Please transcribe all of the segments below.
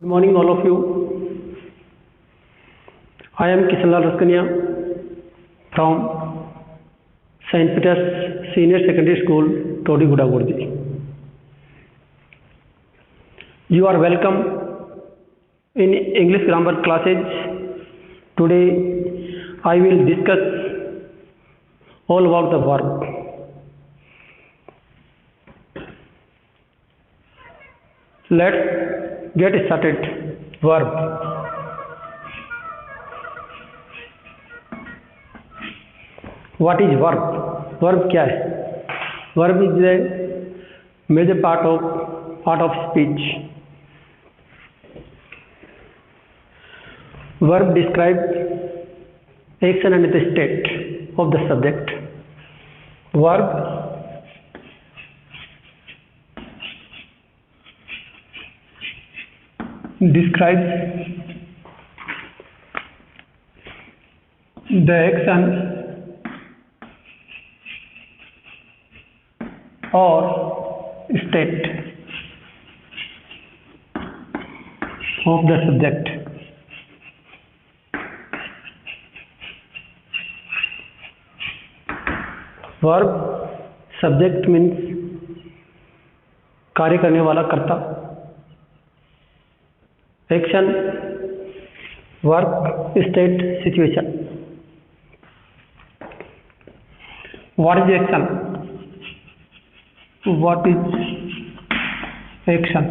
Good morning, all of you. I am Kishanlal Raskania from St. Peter's Senior Secondary School, Todiguda, Gurji. You are welcome in English grammar classes. Today I will discuss all about the verb. Let's get started. Verb. What is verb? Verb क्या है? Verb is a major part of speech. Verb describes action and the state of the subject. Verb describes the action or state of the subject. Verb subject means कार्य करने वाला कर्ता. Action, work, state, situation. What is action? What is action?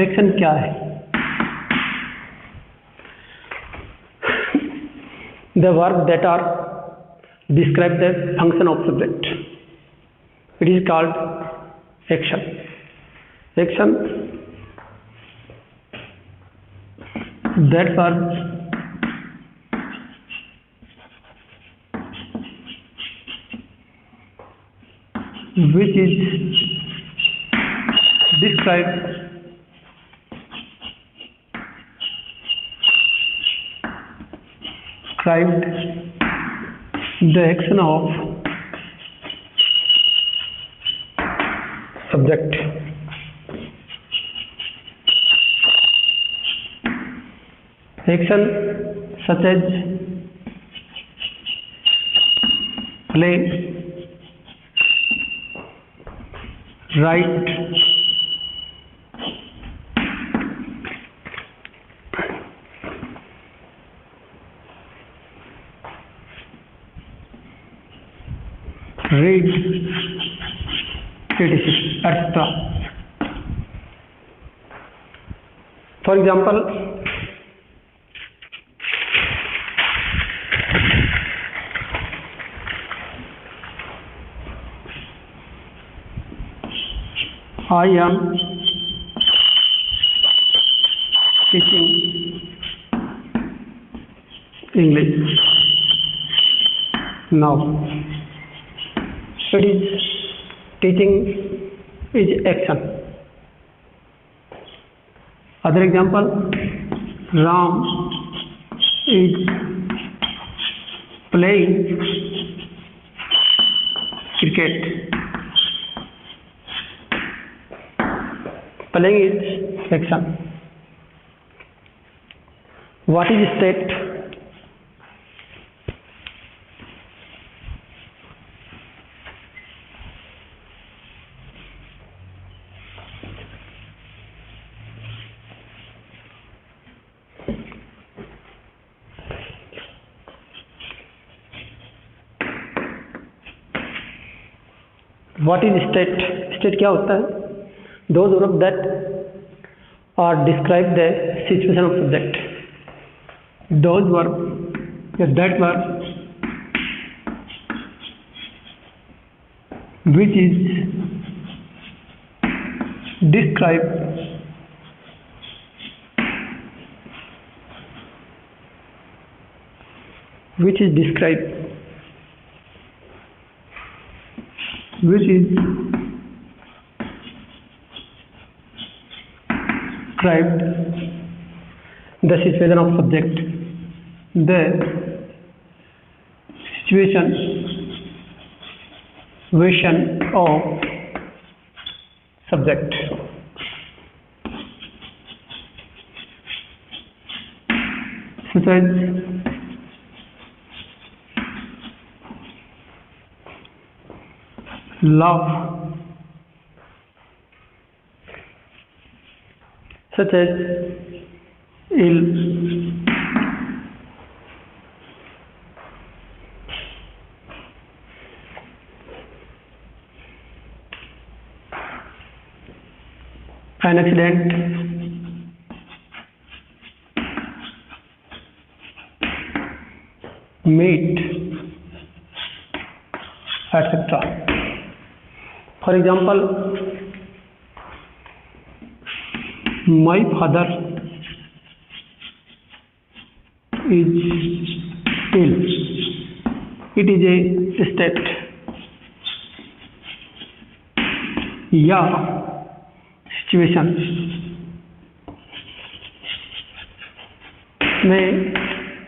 Action क्या है? The verb that are describe the function of subject. It is called action. Action that verb which is described the action of subject. Action such as play, write, read, etc. For example, I am teaching English now. It is teaching is action. Other example, Ram is playing cricket. Playing is action. What is state? What is state? State क्या होता है? Those verbs that are describe the situation of subject. Those verbs, that verb which is describe described the situation of subject. The situation of subject. such as love, such as ill, an accident, meet, etc. For example, my father is ill. It is a state. या situation में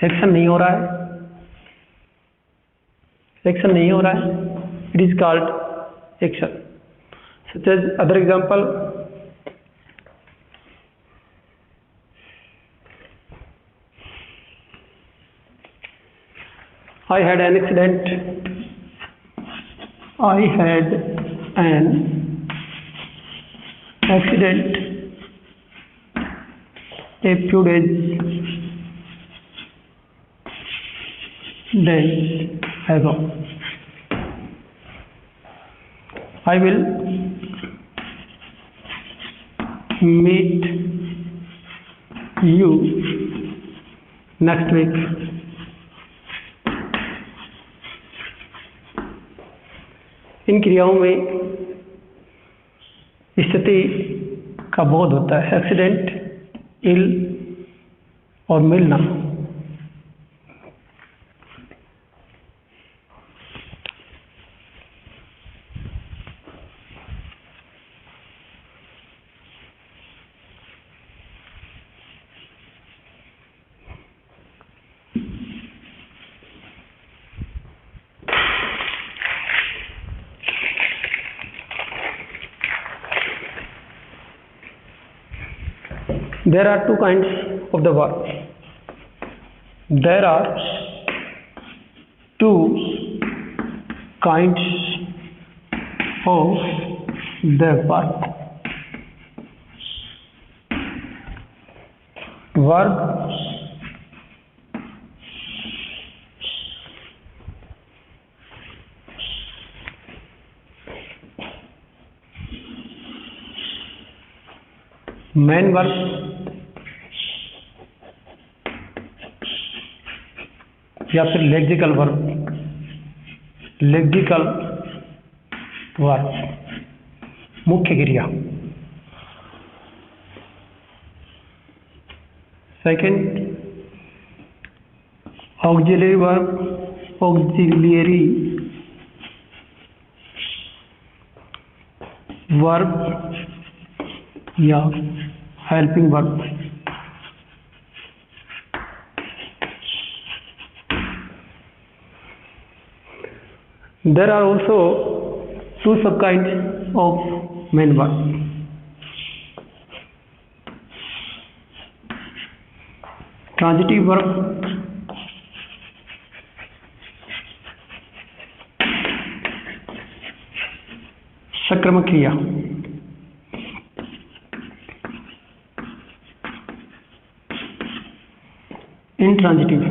action नहीं हो रहा है, action नहीं हो रहा है, it is called action. Such as other example, I had an accident. I had an accident a few days ago. I will meet you next week. इन क्रियाओं में स्थिति का बोध होता है. एक्सीडेंट, इल और मिलना. There are two kinds of the verb. There are two kinds of the verb. Verb main verb या फिर लेक्सिकल वर्ब. लेक्सिकल वर्ब मुख्य क्रिया. Second, auxiliary verb. Auxiliary verb या helping verb. There are also two subkinds of main verb. Transitive verb सक्रिय क्रिया. Intransitive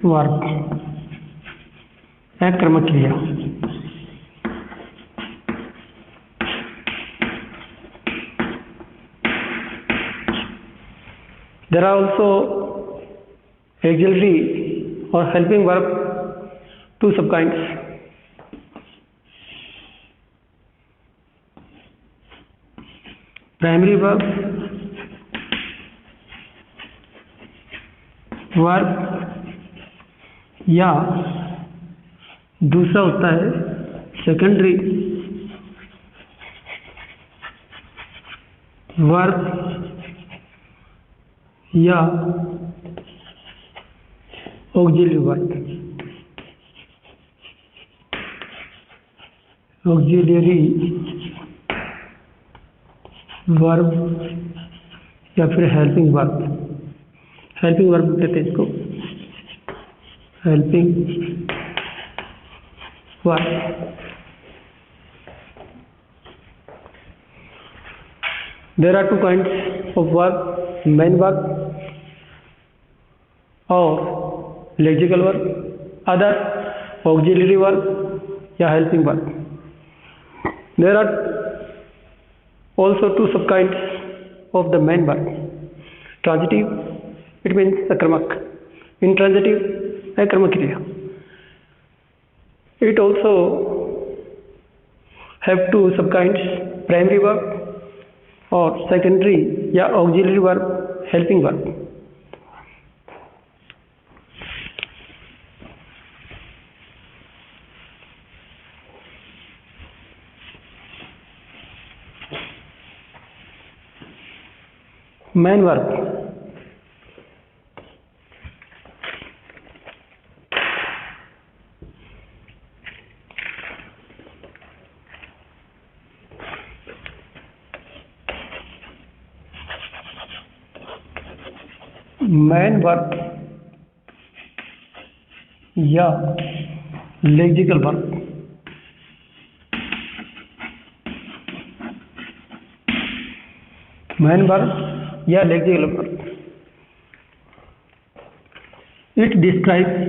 verb अक्रमक क्रिया. There are also auxiliary or helping verb, two subkinds. Primary verb या दूसरा होता है सेकेंडरी वर्ब या auxiliary verb. Auxiliary verb या फिर हेल्पिंग वर्ब, हेल्पिंग वर्ब कहते हैं इसको, helping verb. There are two kinds of verb, main verb और lexical verb, other auxiliary verb या helping verb. There are also two sub kinds of the main verb. Transitive, it means akramak. Intransitive, akramak kriya. It also have two sub kinds, primary verb और secondary या auxiliary verb, helping verb. Main verb, man verb या lexical verb. Man verb या lexical verb, it describes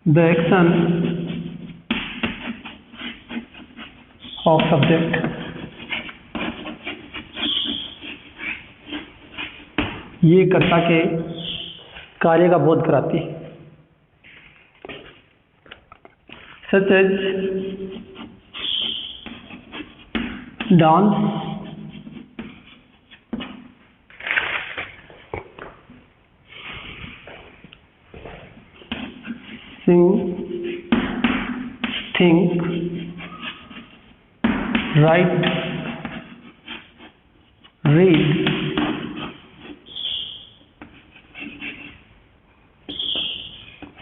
the action of subject. ये कर्ता के कार्य का बोध कराती है। Such as dance, Singh, think, write, read,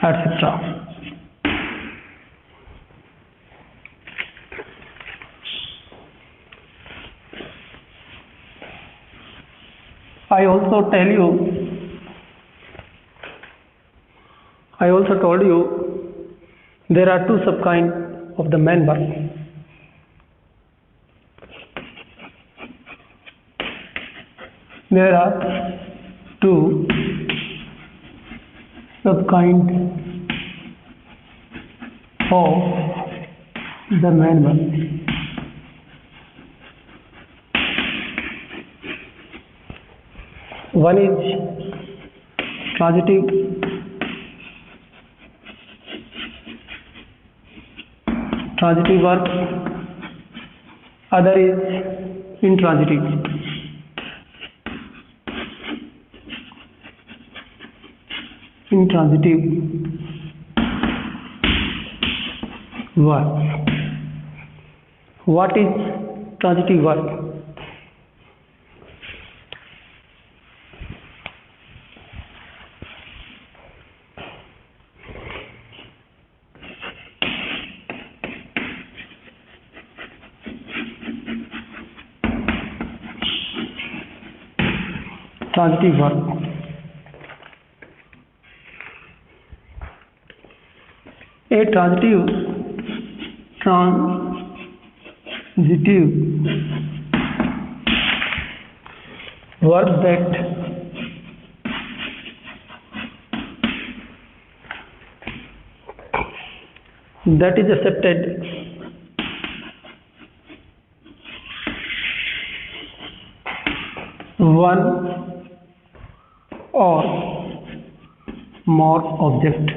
etc. I also told you there are two sub kinds of the main verb. There are two sub-kinds of the main verb. One is transitive verb, other is intransitive. Intransitive verb. What is transitive verb? Transitive verb, a transitive verb that is accepted one or more object.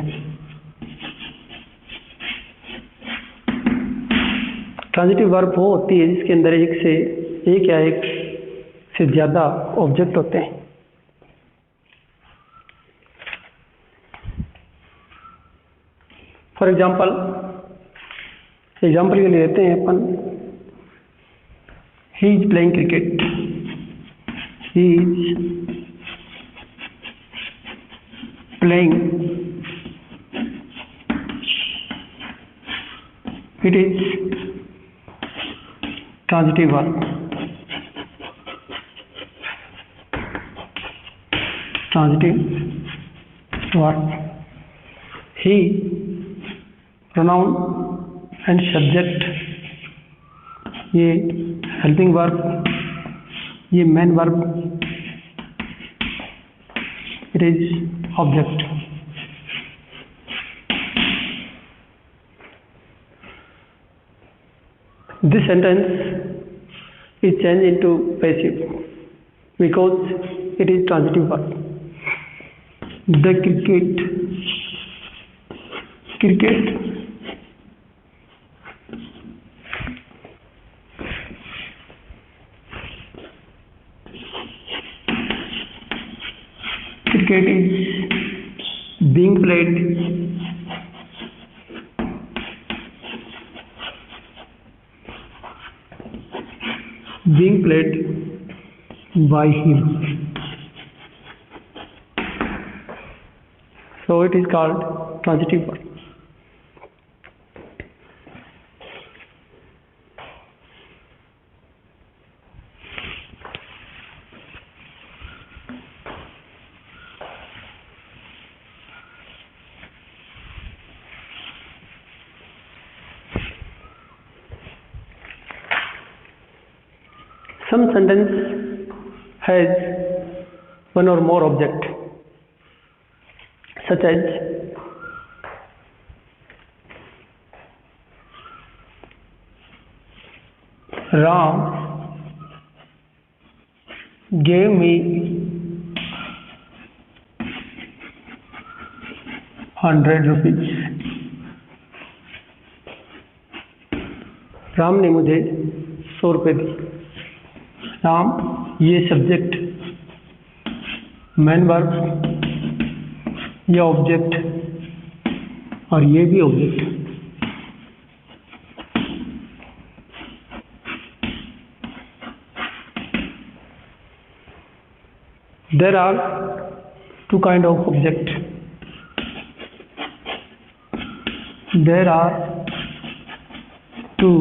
Transitive verb वो होती है जिसके अंदर एक या एक से ज्यादा ऑब्जेक्ट होते हैं। फॉर एग्जाम्पल के लिए लेते हैं अपन, he is playing cricket, he is playing, it is transitive verb. Transitive verb. He, pronoun and subject, ये हेल्पिंग वर्ब, ये main verb, it is object. This sentence is changed into passive because it is transitive verb. The cricket, cricket, cricket is being played by him. So it is called transitive verb. Some sentence has one or more object, such as Ram gave me 100 rupees. Ram ने मुझे 100 रुपये दिए. राम ये subject, main verb, ये object और ये भी object. There are two kind of object. There are two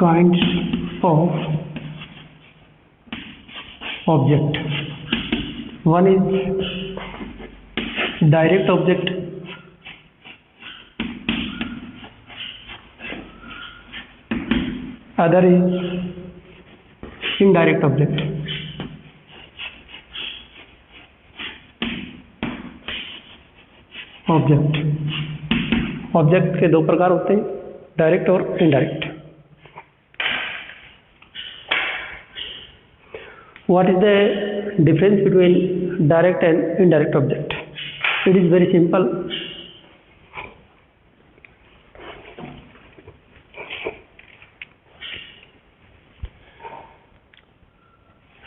kinds of object. One is direct object, other is indirect object. Object के दो प्रकार होते हैं, डायरेक्ट और indirect. What is the difference between direct and indirect object? It is very simple.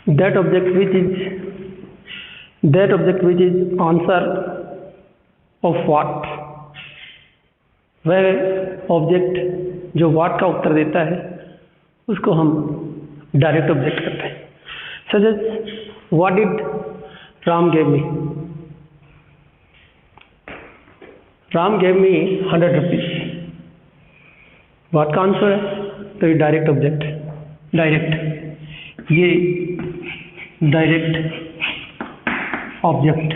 That object which is answer of what, वह object जो what का उत्तर देता है उसको हम डायरेक्ट ऑब्जेक्ट कहते हैं. Such as, what did Ram gave me? Ram gave me 100 rupees. What का आंसर है तो ये डायरेक्ट ऑब्जेक्ट. डायरेक्ट, ये direct object.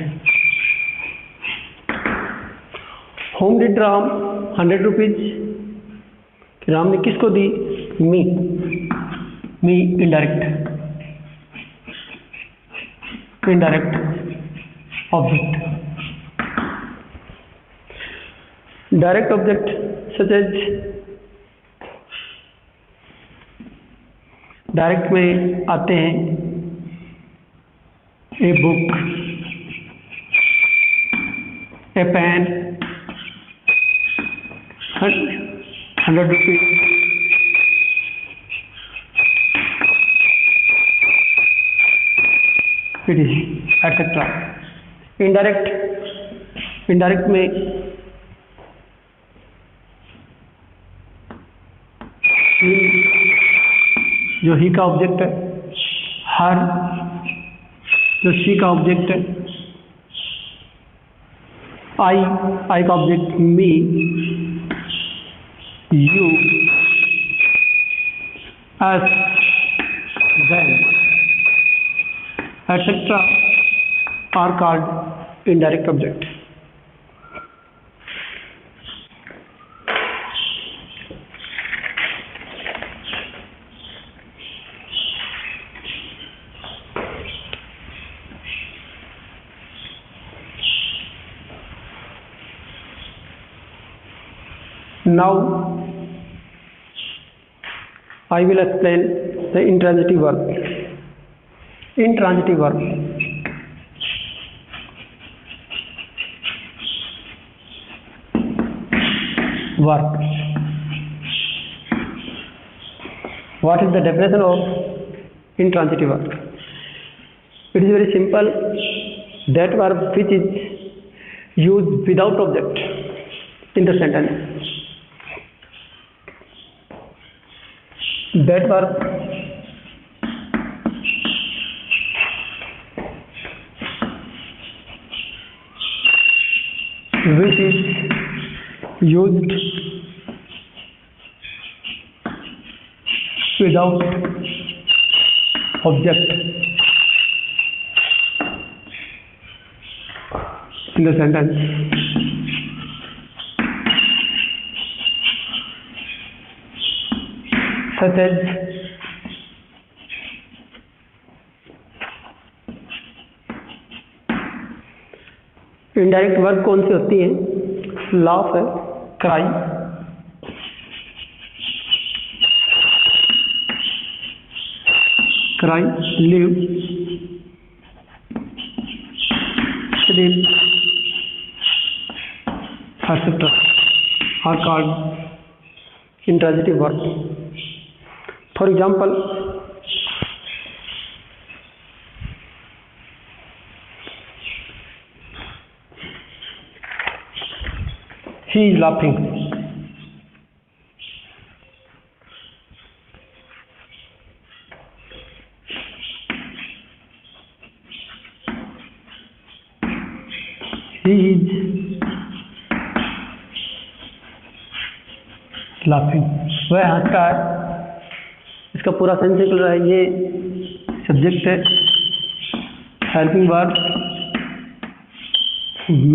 Whom did Ram 100 rupees. Ram ने किसको दी? Me. Indirect object. Direct object such as, direct में आते हैं a book, a pen, 100 rupees. It is etcetera. Indirect में जो ही का ऑब्जेक्ट है, हर जो शी का ऑब्जेक्ट है, I का object me, you, us, them, etc. are called indirect object. Now I will explain the intransitive verb. Intransitive verb. Verb. What is the definition of intransitive verb? It is very simple. That verb which is used without object in the sentence. That verb which is used without object in the sentence. Such as indirect verb कौन सी होती है? Laugh है, cry, live, sleep, etc. are called intransitive verbs. For example, he is laughing. He is laughing. वह हंसता है. इसका पूरा sense निकल रहा है. ये सब्जेक्ट है, हेल्पिंग वर्ब,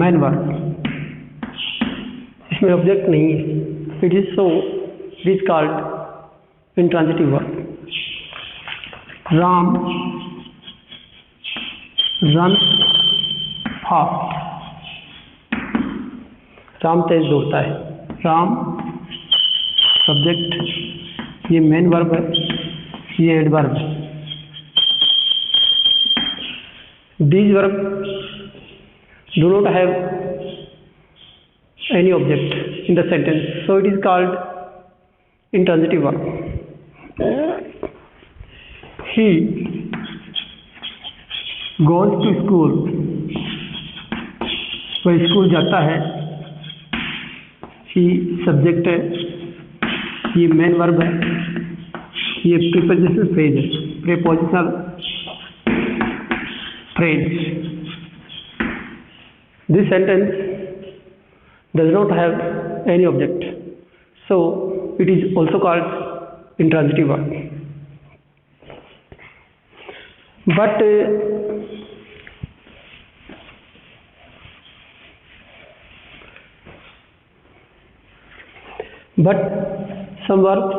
मेन वर्ब. इसमें ऑब्जेक्ट नहीं है. It is so it is called intransitive verb. Ram run fast. Ram तेज दौड़ता है. राम सब्जेक्ट, ये मेन वर्ब है, ये एडवर्ब है. These verbs do not have any object in the sentence, so it is called intransitive verb. He goes to school. वह school जाता है. ही सब्जेक्ट है, ये मेन वर्ब है, ये प्रीपोजिशनल फ्रेज है, prepositional phrase. This sentence does not have any object, so it is also called intransitive verb. But some verbs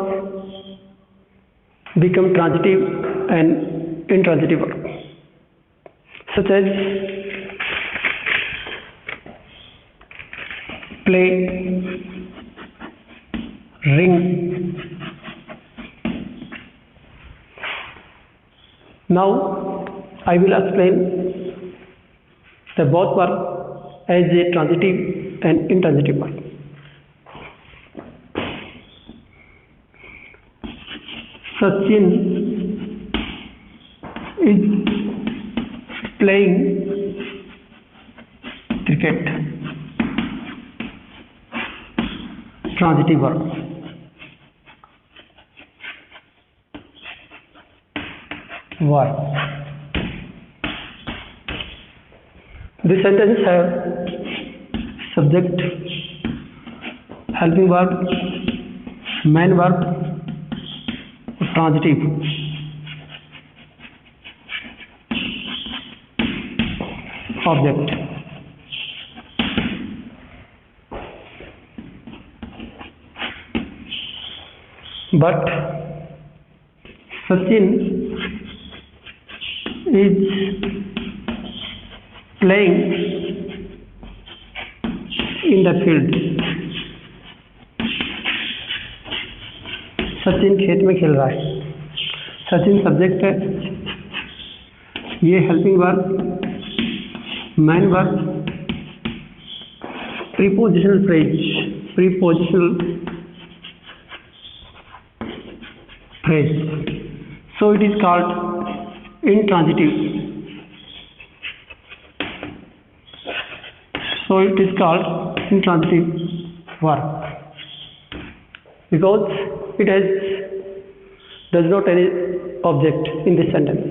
become transitive and intransitive verb, such as play, ring. Now I will explain the both verb as a transitive and intransitive verb. Sachin is playing cricket. Transitive verb. Verb. These sentences have subject, helping verb, main verb, transitive. Object. But Sachin is playing in the field. Sachin खेत में खेल रहा है। Sachin subject है, ये helping verb, main verb, prepositional phrase, so it is called intransitive. Verb because it does not any object in this sentence.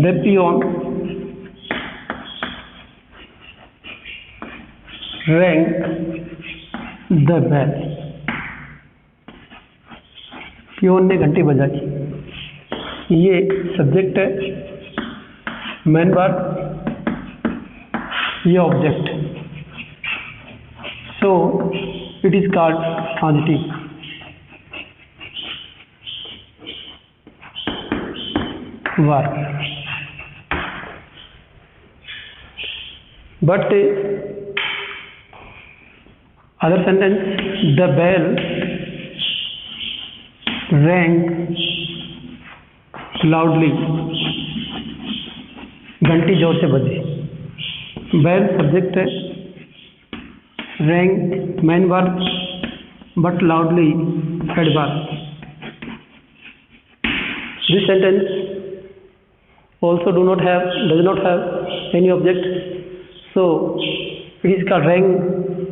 The peon rang the bell. Peon ने घंटी बजाई। ये सब्जेक्ट है, मेन वर्ब, ये object, so it is called transitive. Verb. But other sentence, the bell rang loudly. घंटी जोर से बजी। बेल सब्जेक्ट है, rang main verb, but loudly adverb. This sentence also does not have any object. So it is called rang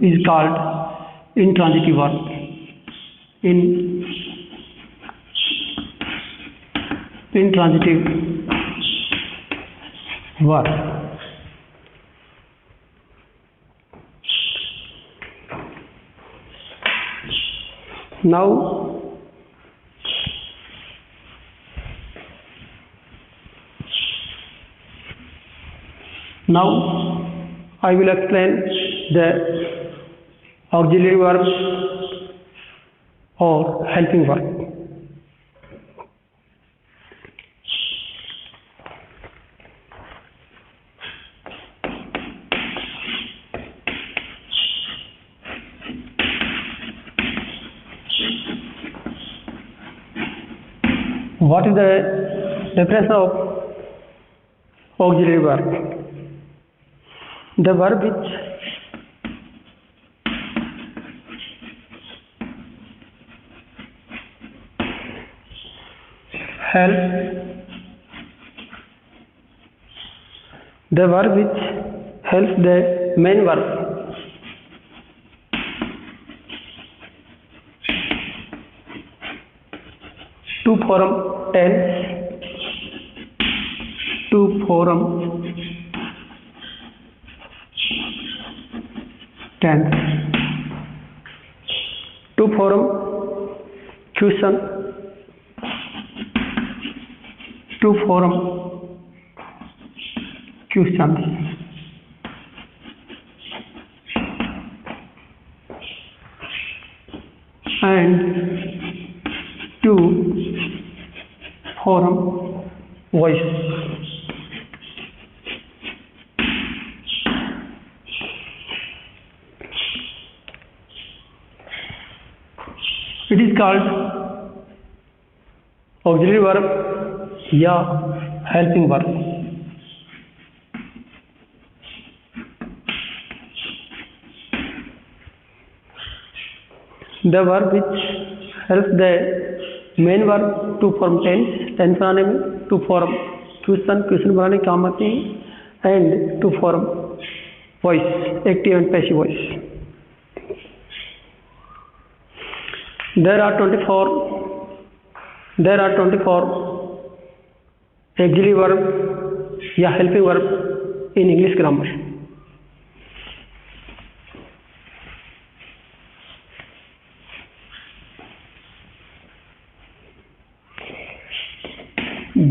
is called intransitive verb. Intransitive verb. Now I will explain the auxiliary verb or helping verb. What is the definition of auxiliary verb? The verb which helps the main verb to form tense, to form question, to form questions, and to form voice. It is called auxiliary verb या helping verb. The verb which helps the main verb to form tense बनाने में, to form question बनाने काम आते हैं, and to form voice, active and passive voice. There are 24 auxiliary verb या helping verb in English grammar.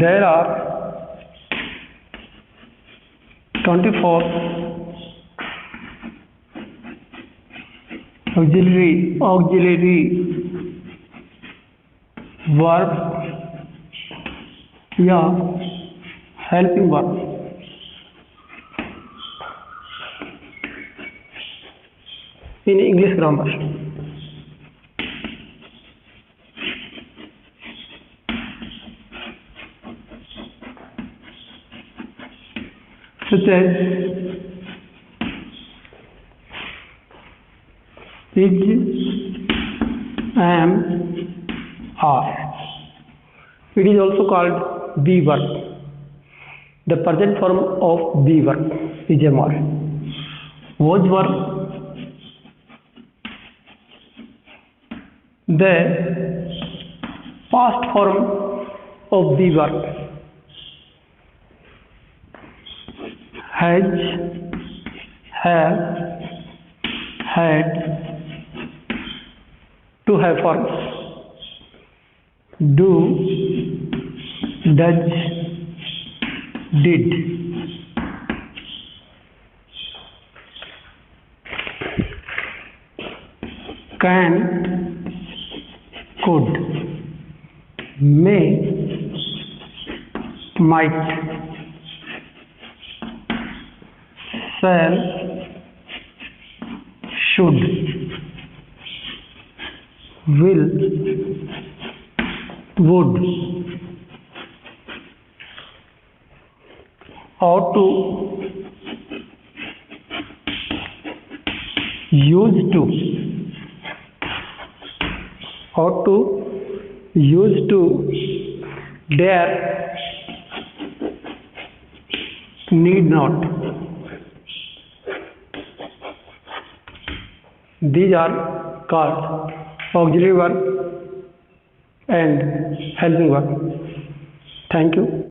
There are 24 auxiliary verb या helping verb in English grammar. Such as is, am, are. It is also called be verb. The present form of be verb is am, are. Was verb, the past form of be verb. Has, have, had, to have forms. Do, does, did. Can, could, may, might. Shall, should, will, would, ought to, used to, ought to, used to, dare, need not. These are called auxiliary verb and helping verb. Thank you.